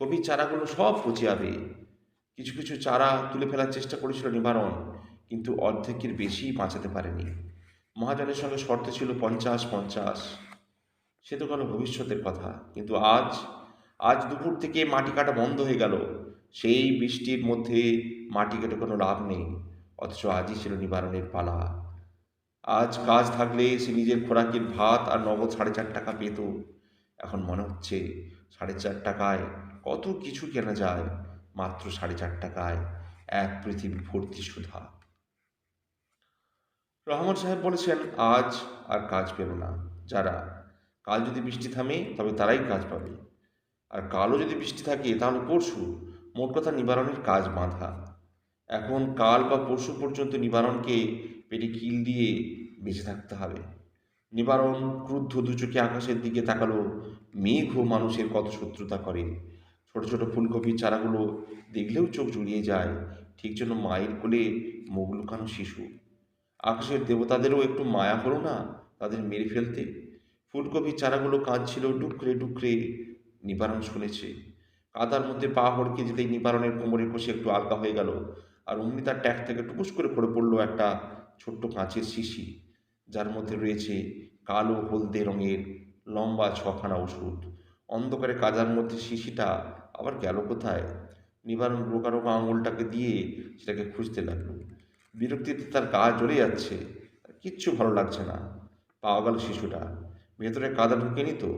কপির চারাগুলো সব পচে যাবে। কিছু কিছু চারা তুলে ফেলার চেষ্টা করেছিল নিবারণ, কিন্তু অর্ধেকের বেশি বাঁচাতে পারেনি। মহাজনের সঙ্গে শর্ত ছিল 50-50। সে তো গেল ভবিষ্যতের কথা, কিন্তু আজ আজ দুপুর থেকে মাটি কাটা বন্ধ হয়ে গেল। সেই বৃষ্টির মধ্যে মাটি কেটে কোনো লাভ নেই। অথচ আজই ছিল নিবারণের পালা। আজ কাজ থাকলে সে নিজের খোরাকের ভাত আর নগদ 4.5 টাকা পেত। এখন মনে হচ্ছে 4.5 টাকায় কত কিছু কেনা যায়, মাত্র 4.5 টাকায় এক পৃথিবী ভর্তি সুধা। রহমান সাহেব বলেছেন, আজ আর কাজ পেল না যারা, কাল যদি বৃষ্টি থামে তবে তারাই কাজ পাবে। আর কালও যদি বৃষ্টি থাকে তাহলে পরশু। মোট কথা নিবারণের কাজ বাঁধা। এখন কাল বা পরশু পর্যন্ত নিবারণকে পেটে কিল দিয়ে বেঁচে থাকতে হবে। নিবারণ ক্রুদ্ধ দুচোখে আকাশের দিকে তাকালো। মেঘও মানুষের কত শত্রুতা করে। ছোট ছোট ফুলকপির চারাগুলো দেখলেও চোখ জুড়িয়ে যায়, ঠিক যেন মায়ের কোলে মুখ লুকানো শিশু। আকাশের দেবতাদেরও একটু মায়া হলো না তাদের মেরে ফেলতে? ফুলকপির চারাগুলো কাঁদছিল ডুকরে ডুকরে। নিবারণ শুনেছে। কাদার মধ্যে পা হড়কে যেতেই নিবারণের কোমরে কষে একটু আলগা হয়ে গেল, আর অমনি তার ট্যাক থেকে টুকুস করে পড়ে পড়ল একটা ছোট্ট কাঁচের শিশি, যার মধ্যে রয়েছে কালো হলদে রঙের লম্বা 6খানা ওষুধ। অন্ধকারে কাদার মধ্যে শিশিটা আবার গেল কোথায়? নিবারণ রোগা রোগা আঙুলটাকে দিয়ে সেটাকে খুঁজতে লাগলো। বিরক্তিতে তার গা জ্বলে যাচ্ছে, কিচ্ছু ভালো লাগছে না। পাওয়া গেল শিশুটা। ভেতরে কাদা ঢুকেনি তো?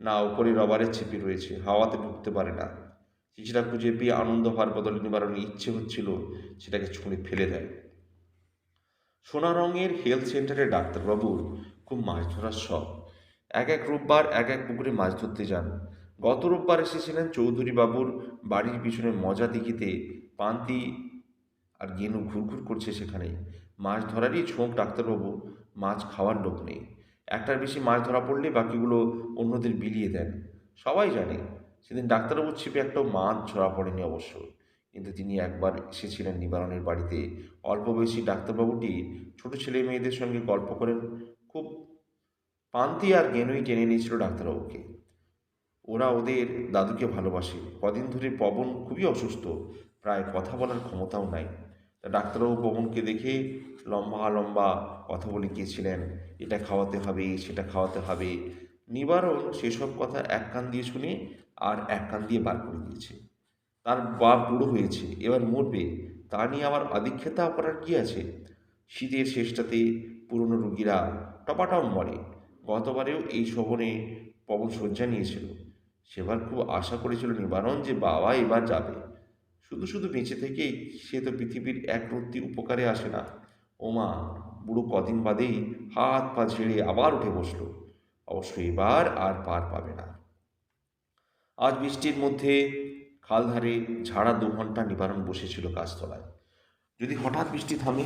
না, ওপরে রবারের ছিপি রয়েছে, হাওয়াতে ঢুকতে পারে না। শিশুটা খুঁজে পেয়ে আনন্দ হওয়ার বদলে নিবারণের ইচ্ছে হচ্ছিল সেটাকে ছুঁড়ে ফেলে দেয়। সোনা রঙের হেলথ সেন্টারে ডাক্তারবাবুর খুব মাছ ধরার শখ। এক রোববার এক পুকুরে মাছ ধরতে যান। গত রোববার এসেছিলেন চৌধুরী বাবুর বাড়ির পিছনে মজা দিঘিতে। পান্তি আর গেনু ঘুরঘুর করছে সেখানে। মাছ ধরারই ঝোঁক ডাক্তারবাবু, মাছ খাওয়ার লোক নেই। একটার বেশি মাছ ধরা পড়লে বাকিগুলো অন্যদের বিলিয়ে দেন। সবাই জানে সেদিন ডাক্তারবাবুর ছিপে একটাও মাছ ধরা পড়েনি অবশ্য। কিন্তু তিনি একবার এসেছিলেন নিবারণের বাড়িতে। অল্প বয়সী ডাক্তারবাবুটি ছোট ছেলে মেয়েদের সঙ্গে গল্প করেন খুব। পান্তি আর গেনুই টেনে নিয়েছিল ডাক্তারবাবুকে। ওরা ওদের দাদুকে ভালোবাসে। কদিন ধরে পবন খুবই অসুস্থ, প্রায় কথা বলার ক্ষমতাও নাই। তা ডাক্তারবাবু পবনকে দেখে লম্বা লম্বা কথা বলে গিয়েছিলেন, এটা খাওয়াতে হবে সেটা খাওয়াতে হবে। নিবারণ সেসব কথা এক কান দিয়ে শুনে আর এক কান দিয়ে বার করে দিয়েছে। তার বাপ বুড়ো হয়েছে, এবার মরবে, তা নিয়ে আবার আদিক্ষেতা করার কি আছে? শীতের শেষটাতে পুরনো রুগীরা টপাটপ মরে। গতবারেও এই শোভনে পবন শয্যা নিয়েছিল। সেবার খুব আশা করেছিল নিবারণ যে বাবা এবার যাবে। শুধু শুধু বেঁচে থেকেই সে তো পৃথিবীর এক রত্তি উপকারে আসে না। ওমা, বুড়ো কদিন বাদেই হাত পা ঝেড়ে আবার উঠে বসলো। অবশ্য এবার আর পার পাবে না। আজ বৃষ্টির মধ্যে খালধারে ঝাড়া 2 ঘন্টা নিবারণ বসেছিল গাছতলায়। যদি হঠাৎ বৃষ্টি থামে,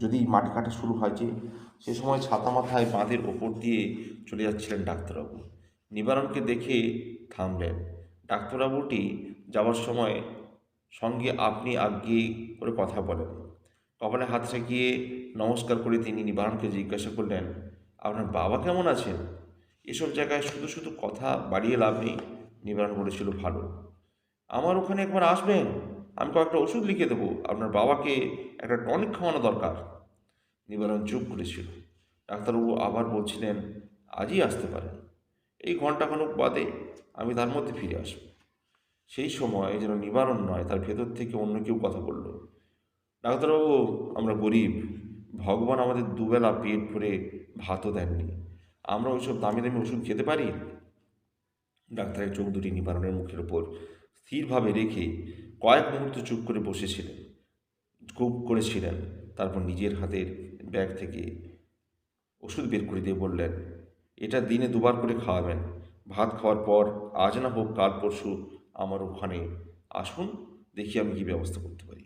যদি মাটি কাটা শুরু হয়, যে সে সময় ছাতা মাথায় বাঁধের ওপর দিয়ে চলে যাচ্ছিলেন ডাক্তারবাবু। নিবারণকে দেখে থামলেন। ডাক্তারবাবুটি যাওয়ার সময় সঙ্গে আপনি আজ্ঞে করে কথা বলেন। কপালে হাত ঠেকিয়ে নমস্কার করে তিনি নিবারণকে জিজ্ঞাসা করলেন, আপনার বাবা কেমন আছেন? এসব জায়গায় শুধু শুধু কথা বাড়িয়ে লাভ নেই। নিবারণ বলেছিল, ভালো। আমার ওখানে একবার আসবেন, আমি কয়েকটা ওষুধ লিখে দেবো। আপনার বাবাকে একটা টনিক খাওয়ানো দরকার। নিবারণ চুপ করেছিল। ডাক্তারবাবু আবার বলছিলেন, আজই আসতে পারেন, এই ঘন্টাখানেক বাদে আমি তার মধ্যে ফিরে আসব। সেই সময় যেন নিবারণ নয়, তার ভেতর থেকে অন্য কেউ কথা বলল, ডাক্তারবাবু, আমরা গরিব, ভগবান আমাদের দুবেলা পেট ভরে ভাতও দেননি, আমরা ওইসব দামি দামি ওষুধ খেতে পারি? ডাক্তারের চোখ দুটি নিবারণের মুখের ওপর স্থিরভাবে রেখে কয়েক মুহূর্ত চুপ করে বসেছিলেন, খুব করেছিলেন। তারপর নিজের হাতের ব্যাগ থেকে ওষুধ বের করে দিয়ে বললেন, এটা দিনে 2বার করে খাওয়াবেন। ভাত খাওয়ার পর, আজ না হোক কাল পরশু আমার ওখানে আসুন, দেখি আমি কী ব্যবস্থা করতে পারি।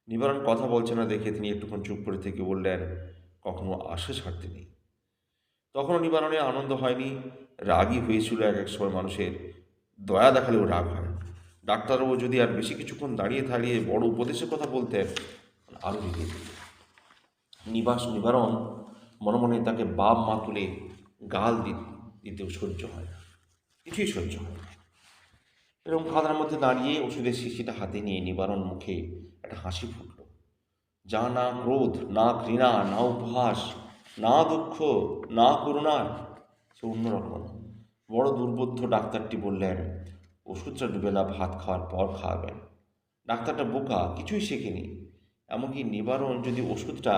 নিবারণ কথা বলছে না দেখে তিনি একটুক্ষণ চুপ করে থেকে বললেন, কখনো আশা ছাড়তে নেই। তখনও নিবারণের আনন্দ হয়নি, রাগই হয়েছিল। এক এক সময় মানুষের দয়া দেখালেও রাগ হয়। ডাক্তারবাবু যদি আর বেশি কিছুক্ষণ দাঁড়িয়ে দাঁড়িয়ে বড় উপদেশের কথা বলতেন, আরও রেগে যেত। নিবারণ মনে মনে তাকে বাপ মা তুলে গাল দিতেও সহ্য হয় না, কিছুই সহ্য হয় না। এরকম খাতার মধ্যে দাঁড়িয়ে ওষুধের শিশিটা হাতে নিয়ে নিবারণ মুখে একটা হাসি ফুটল। যা না ক্রোধ, না ঘৃণা, না উপহাস, না দুঃখ, না করুণার, সে অন্যরকম। বড় দুর্বোধ্য ডাক্তারটি বললেন, ওষুধটা দুবেলা ভাত খাওয়ার পর খাওয়াবেন। ডাক্তারটা বোকা, কিছুই শেখেনি। এমনকি নিবারণ যদি ওষুধটা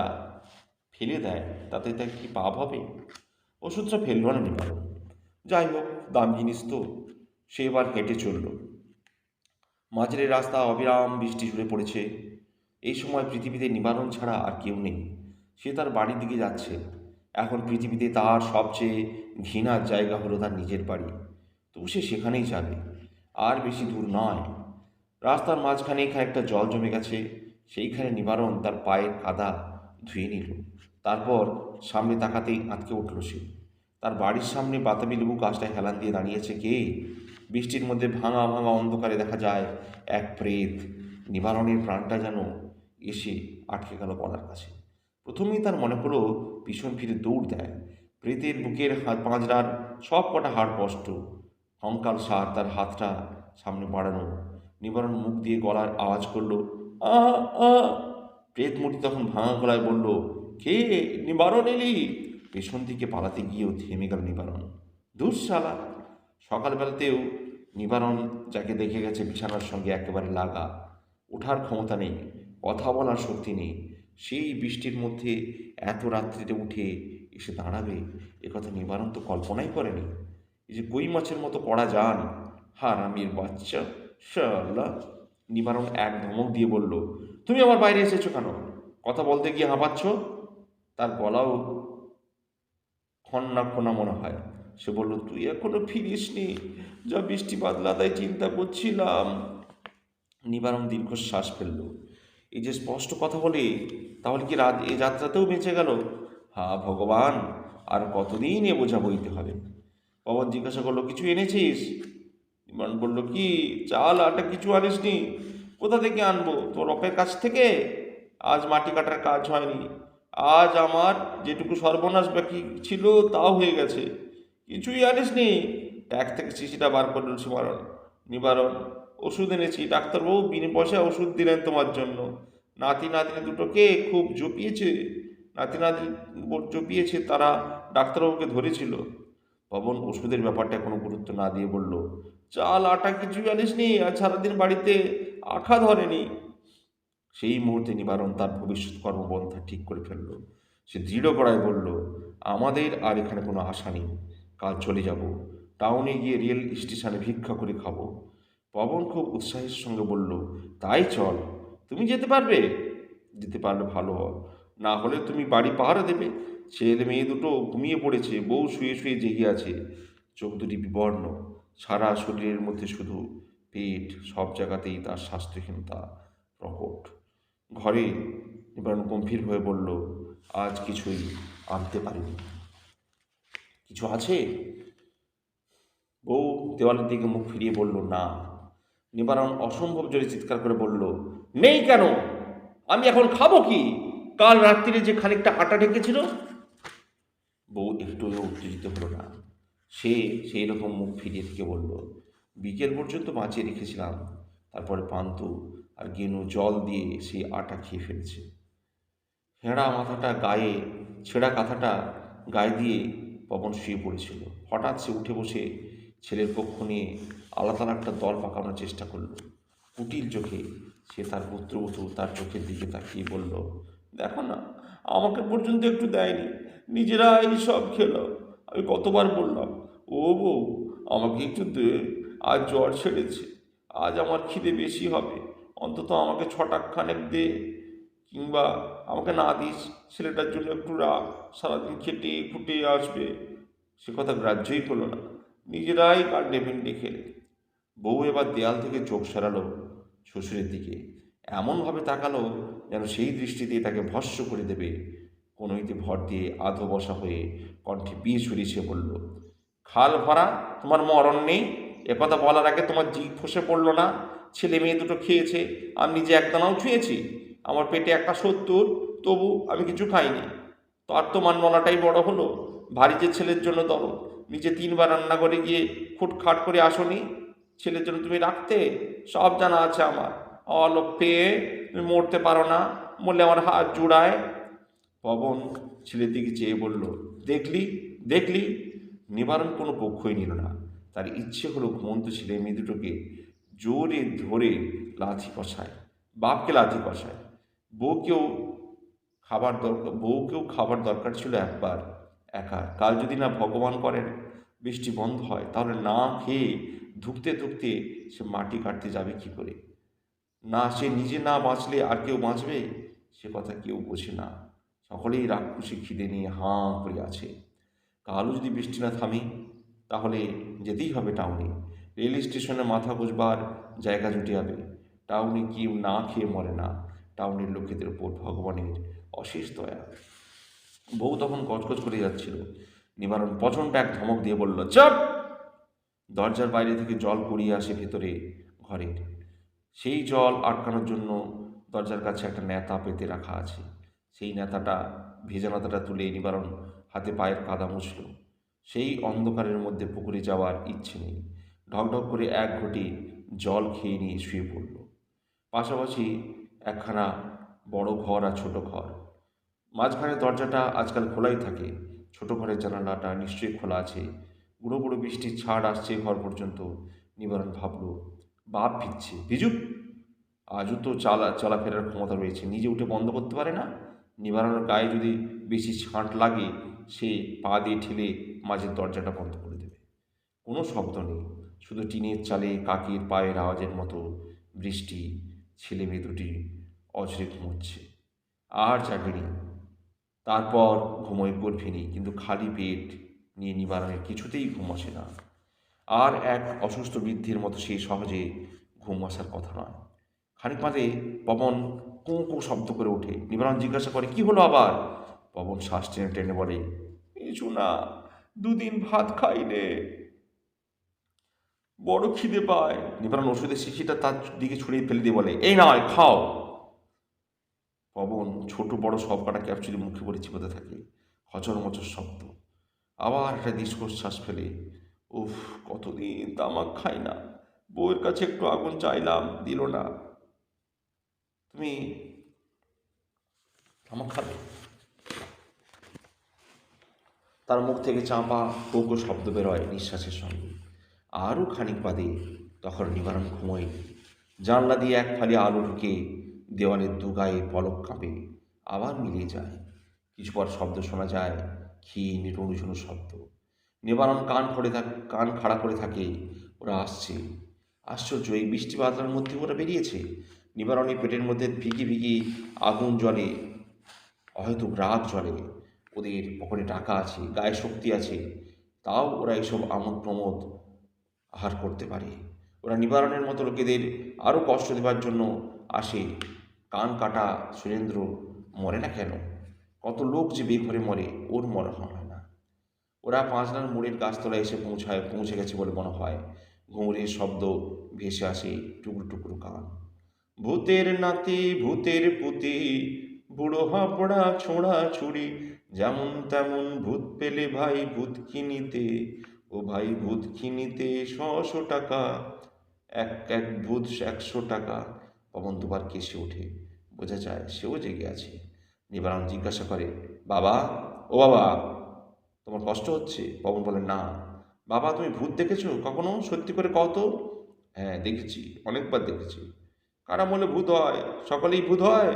ফেলে দেয় তাতে তার কি পাপ হবে? ওষুধটা ফেলল না নিবারণ। যাই হোক, দাম জিনিস তো। সে এবার হেঁটে চলল। মাঝের রাস্তা অবিরাম বৃষ্টি ঝরে পড়েছে। এই সময় পৃথিবীতে নিবারণ ছাড়া আর কেউ নেই। সে তার বাড়ির দিকে যাচ্ছে। এখন পৃথিবীতে তার সবচেয়ে ঘৃণার জায়গা হলো তার নিজের বাড়ি। তবু সে সেখানেই যাবে, আর বেশি দূর নয়। রাস্তার মাঝখানে খানিকটা জল জমে গেছে। সেইখানে নিবারণ তার পায়ের কাদা ধুয়ে নিল। তারপর সামনে তাকাতেই আঁতকে উঠল সে। তার বাড়ির সামনে বাতাবি লেবু গাছটায় হেলান দিয়ে দাঁড়িয়েছে কে? বৃষ্টির মধ্যে ভাঙা ভাঙা অন্ধকারে দেখা যায় এক প্রেত। নিবারণের প্রাণটা যেন এসে আটকে গেল গলার কাছে। প্রথমেই তার মনে হলো পিছন ফিরে দৌড় দেয়। প্রেতের বুকের পাঁজরার সব কটা হাড় স্পষ্ট। কঙ্কাল সার তার হাতটা সামনে বাড়ানো। নিবারণ মুখ দিয়ে গলার আওয়াজ করলো, আ আ। প্রেত মূর্তি তখন ভাঙা গলায় বলল, কে? নিবারণ এলি? পেছন দিকে পালাতে গিয়েও থেমে গেল নিবারণ। দুঃশালা! সকালবেলাতেও নিবারণ যাকে দেখে গেছে বিছানার সঙ্গে একেবারে লাগা, ওঠার ক্ষমতা নেই, কথা বলার শক্তি নেই, সেই বৃষ্টির মধ্যে এত রাত্রিতে উঠে এসে দাঁড়াবে, একথা নিবারণ তো কল্পনাই করেনি। এই যে কই মাছের মতো পড়া যান, হারামির বাচ্চা, শালা! নিবারণ এক ধমক দিয়ে বলল, তুমি আমার বাইরে এসেছো কেন? কথা বলতে গিয়ে হাঁপাচ্ছ। তার গলাও খন্না খোনা মনে হয়। সে বলল, তুই এখনো ফিরিসনি? যা বৃষ্টি বাদলা, তাই চিন্তা করছিলাম। নিবারণ দীর্ঘশ্বাস ফেলল। এই যে স্পষ্ট কথা বলে, তাহলে কি রাত এ যাত্রাতেও বেঁচে গেল? হা ভগবান, আর কতদিন এ বোঝা বইতে হবে? পবন জিজ্ঞাসা করলো, কিছু এনেছিস? নিবারণ বলল, কি চাল আটা কিছু আনিসনি? কোথা থেকে আনবো? তোর অপের কাছ থেকে? আজ মাটি কাটার কাজ হয়নি। আজ আমার যেটুকু সর্বনাশ বাকি ছিল তাও হয়ে গেছে। কিছুই আনিসনি? ট্যাগ থেকে শিশিটা বার করল নিবারণ। ওষুধ এনেছি, ডাক্তারবাবু বিনে পয়সায় ওষুধ দিলেন তোমার জন্য। নাতি নাতনি দুটোকে খুব জপিয়েছে। নাতি নাতনি জপিয়েছে, তারা ডাক্তারবাবুকে ধরেছিল। পবন ওষুধের ব্যাপারটা কোনো গুরুত্ব না দিয়ে বলল, চাল আটা কিছুই আনিসনি? আর সারাদিন বাড়িতে আখা ধরেনি। সেই মুহূর্তে নিবারণ তার ভবিষ্যৎ কর্মপন্থা ঠিক করে ফেলল। সে দৃঢ় গলায় বলল, আমাদের আর এখানে কোনো আশা নেই। কাল চলে যাব, টাউনে গিয়ে রেল স্টেশনে ভিক্ষা করে খাবো। পবন খুব উৎসাহের সঙ্গে বলল, তাই চল। তুমি যেতে পারবে? যেতে পারলে ভালো হয়, না হলে তুমি বাড়ি পাহারা দেবে। ছেলে মেয়ে দুটো ঘুমিয়ে পড়েছে, বউ শুয়ে শুয়ে জেগে আছে, চোখ দুটি বিবর্ণ, সারা শরীরের মধ্যে শুধু পেট, সব জায়গাতেই তার স্বাস্থ্যহীনতা প্রকট। ঘরে নিবারণ গম্ভীর হয়ে বলল, আজ কিছুই আনতে পারিনি। কিছু আছে? বউ দেওয়ালের দিকে মুখ ফিরিয়ে বলল, না। নিবারণ অসম্ভব জোরে চিৎকার করে বলল, নেই কেন? আমি এখন খাবো কি? কাল রাত্রিরে যে খানিকটা আটা ঢেকেছিল। বউ একটুও উত্তেজিত হলো না। সে সেই রকম মুখ ফিরিয়ে থেকে বলল, বিকেল পর্যন্ত বাঁচিয়ে রেখেছিলাম, তারপরে পান্তু আর গেনু জল দিয়ে সেই আটা খেয়ে ফেলেছে। হেঁড়া মাথাটা গায়ে, ছেঁড়া কাঁথাটা গায়ে দিয়ে পবন শুয়ে পড়েছিল। হঠাৎ সে উঠে বসে ছেলের পক্ষ নিয়ে আলাদা একটা দল পাকানোর চেষ্টা করল। কুটিল চোখে সে তার পুত্রবধূ তার চোখের দিকে তাকিয়ে বলল, দেখো না, আমাকে পর্যন্ত একটু দেয়নি, নিজেরা এই সব খেলো। আমি কতবার বললাম, ও বউ, আমাকে একটু দে, আজ জ্বর ছেড়েছে, আজ আমার খিদে বেশি হবে, অন্তত আমাকে ছটাক খানেক দে, কিংবা আমাকে না দিস, ছেলেটার জন্য একটু রাখ, সারাদিন খেটে খুঁটে আসবে। সে কথা গ্রাহ্যই করলো না, নিজেরাই কাণ্ডে পিণ্ডে খেলে। বউ এবার দেয়াল থেকে চোখ সরালো শ্বশুরের দিকে, এমনভাবে তাকালো যেন সেই দৃষ্টিতেই তাকে ভস্ম করে দেবে। কনুইতে ভর দিয়ে আধো বসা হয়ে কণ্ঠে বিষ ঝরিয়ে বলল, খাল ভরা তোমার মরণ নেই? একথা বলার আগে তোমার জিভ ফসে পড়ল না? ছেলে মেয়ে দুটো খেয়েছে, আমি নিজে একদানাও ছুঁয়েছি। আমার পেটে একটা 70, তবু আমি কিছু খাইনি। তার তোমার নলাটাই বড় হলো। ভারী যে ছেলের জন্য দরদ, নিজে 3বার রান্না করে গিয়ে খুটখাট করে আসনি। ছেলের জন্য তুমি রাখতে? সব জানা আছে আমার। অলোক পেয়ে তুমি মরতে পারো না, মরলে আমার হাত জুড়ায়। পবন ছেলের দিকে চেয়ে বলল, দেখলি দেখলি? নিবারণ কোনো পক্ষই নিল না। তার ইচ্ছে হলো ঘুমন্ত ছেলে মেয়ে দুটোকে জোরে ধরে লাথি কষায়, বাপকে লাথি কষায়। বউকেও খাবার দরকার ছিল একবার একা। কাল যদি না ভগবান করেন বৃষ্টি বন্ধ হয়, তাহলে না খেয়ে ধুকতে ধুকতে সে মাটি কাটতে যাবে কি করে? না, সে নিজে না বাঁচলে আর কেউ বাঁচবে? সে কথা কেউ বোঝে না। সকলেই রাক্ষসী খিদে নিয়ে হাঁ করে আছে। কালও যদি বৃষ্টি না থামে, তাহলে যেতেই হবে টাউনে। রেল স্টেশনে মাথা গোঁজবার জায়গা জুটে যাবে। টাউনে কেউ না খেয়ে মরে না। টাউনের লোকেদের ওপর ভগবানের অশেষ দয়া। বউ তখন গজগজ করে যাচ্ছিল। নিবারণ প্রচণ্ড এক ধমক দিয়ে বলল, চুপ! দরজার বাইরে থেকে জল গড়িয়ে আসে ভেতরে ঘরে। সেই জল আটকানোর জন্য দরজার কাছে একটা নেতা পেতে রাখা আছে। সেই নেতাটা, ভেজা নেতাটা তুলে নিবারণ হাতে পায়ের কাদা মুছল। সেই অন্ধকারের মধ্যে পুকুরে যাওয়ার ইচ্ছে নেই। ঢকঢক করে এক ঘটি জল খেয়ে নিয়ে শুয়ে পড়ল। পাশাপাশি একখানা বড় ঘর আর ছোট ঘর। মাঝখানে দরজাটা আজকাল খোলাই থাকে। ছোট ঘরের জানালাটা নিশ্চয়ই খোলা আছে। গুঁড়ো গুঁড়ো বৃষ্টির ছাড় আসছে ঘর পর্যন্ত। নিবারণ ভাবল, বাপ ভিজছে, ভিজুক, আজও তো চলাফেরার ক্ষমতা রয়েছে, নিজে উঠে বন্ধ করতে পারে না? নিবারণের গায়ে যদি বেশি ছাঁট লাগে, সে পা দিয়ে ঠেলে মাঝের দরজাটা বন্ধ করে দেবে। কোনো শব্দ নেই, শুধু টিনের চালে কাকের পায়ের আওয়াজের মতো বৃষ্টি। ছেলে মেয়ে দুটি অঝরে ঘুমোচ্ছে, আর জাগেনি। তারপর ঘুমোয় গর্ভিণী, কিন্তু খালি পেট নিয়ে নিবারণের কিছুতেই ঘুম আসে না। আর এক অসুস্থ বৃদ্ধির মতো সেই সহজে ঘুম আসার কথা নয়। খানিক বাদে পবন কুঁ কুঁ শব্দ করে ওঠে। নিবারণ জিজ্ঞাসা করে, কি হলো আবার? পবন শ্বাস টেনে টেনে বলে, কিছু না, 2 দিন ভাত খাইনে, বড় খিদে পায়। নিবারণ ওষুধের শিশিটা তার দিকে ছড়িয়ে ফেলে দিয়ে বলে, এই নয়, খাও। পবন ছোট বড় সব কটা ক্যাপসুলি মুখে পড়ে চিবোতে থাকে। হচর মচর শব্দ। আবার একটা দীর্ঘশ্বাস ফেলে, উফ, কতদিন তামাক খাই না। বউয়ের কাছে একটু আগুন চাইলাম, দিল না। তুমি তামাক খাবে? তার মুখ থেকে চাপা কোকো শব্দ বেরোয় নিঃশ্বাসের সঙ্গে। আরও খানিক বাদে তখন নিবারণ ঘুমোয়। জানলা দিয়ে এক ফালি আলো ঢুকে দেওয়ালের দুগায়ে পলক কাঁপে, আবার মিলিয়ে যায়। কিছু পর শব্দ শোনা যায়, ক্ষীণ রুণঝুনো শব্দ। নিবারণ কান খাড়া করে থাকে। ওরা আসছে। আশ্চর্য, এই বৃষ্টি বাদলার মধ্যে ওরা বেরিয়েছে। নিবারণের পেটের মধ্যে ভিগি ভিগি আগুন জ্বলে, হয়তো রাগ জ্বলে। ওদের পকেটে টাকা আছে, গায়ে শক্তি আছে, তাও ওরা এসব আমোদ প্রমোদ আহার করতে পারে। ওরা নিবারণের মতো লোকেদের আরও কষ্ট দেবার জন্য আসে। কান কাটা সুরেন্দ্র মরে না কেন? কত লোক যে বেঘরে মরে, ওর মরা হয় না। ওরা পাঁচলার মোড়ের গাছতলায় এসে পৌঁছে গেছে বলে মনে হয়। ঘুঙুরের শব্দ ভেসে আসে টুকরো টুকরো কান। ভূতের নাতি ভূতের পুতি, বুড়ো হাবড়া ছোঁড়া ছুরি, যেমন তেমন ভূত পেলে ভাই ভূত কিনিতে, ও ভাই ভূত কিনিতে 100 টাকা, এক এক ভূত 100 টাকা। পবন দুবার কেসে ওঠে, বোঝা যায় সেও জেগে আছে। নিবারণ জিজ্ঞাসা করে, বাবা, ও বাবা, তোমার কষ্ট হচ্ছে? পবন বলে, না। বাবা, তুমি ভূত দেখেছো কখনো? সত্যি করে কও তো। হ্যাঁ, দেখেছি, অনেকবার দেখেছি। কারা মরলে ভূত হয়? সকলেই ভূত হয়?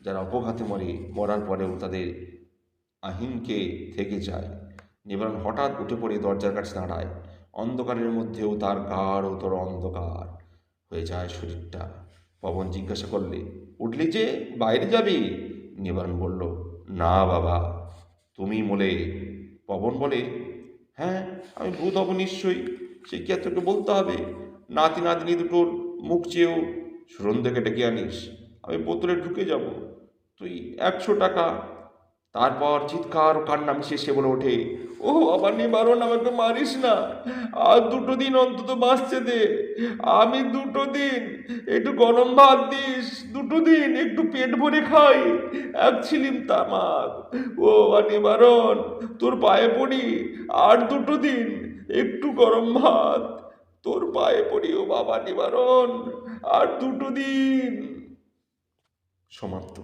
যারা অপঘাতে মরে, মরার পরেও তাদের আহিনকে থেকে যায়। নিবারণ হঠাৎ উঠে পড়ে দরজার কাছে দাঁড়ায়। অন্ধকারের মধ্যেও তার গাঢ়তর অন্ধকার হয়ে যায় শরীরটা। পবন জিজ্ঞাসা করলে, উঠলি যে, বাইরে যাবি? নিবারণ বলল, না বাবা, তুমি মলে। পবন বলে, হ্যাঁ, আমি ভূত হব নিশ্চয়ই, সে কি আর তোকে বলতে হবে? নাতি নাতনি দুটোর মুখ চেয়েও সুরন্ধেকে ডেকে আনিস, আমি বোতলে ঢুকে যাব। তুই 100 টাকা, তারপর চিৎকার ও কান্না মিশিয়ে সে বলে ওঠে, ও বাবা নিবারণ, আমাকে মারিস না, আর 2 দিন অন্তত বাঁচতে দে, আমি 2 দিন একটু গরম ভাত দিস, 2 দিন একটু পেট ভরে খাই, এক ছিলিম তামাক, ও বাবা নিবারণ, তোর পায়ে পড়ি, আর 2 দিন একটু গরম ভাত, তোর পায়ে পড়ি ও বাবা নিবারণ, আর 2 দিন। সমাপ্ত।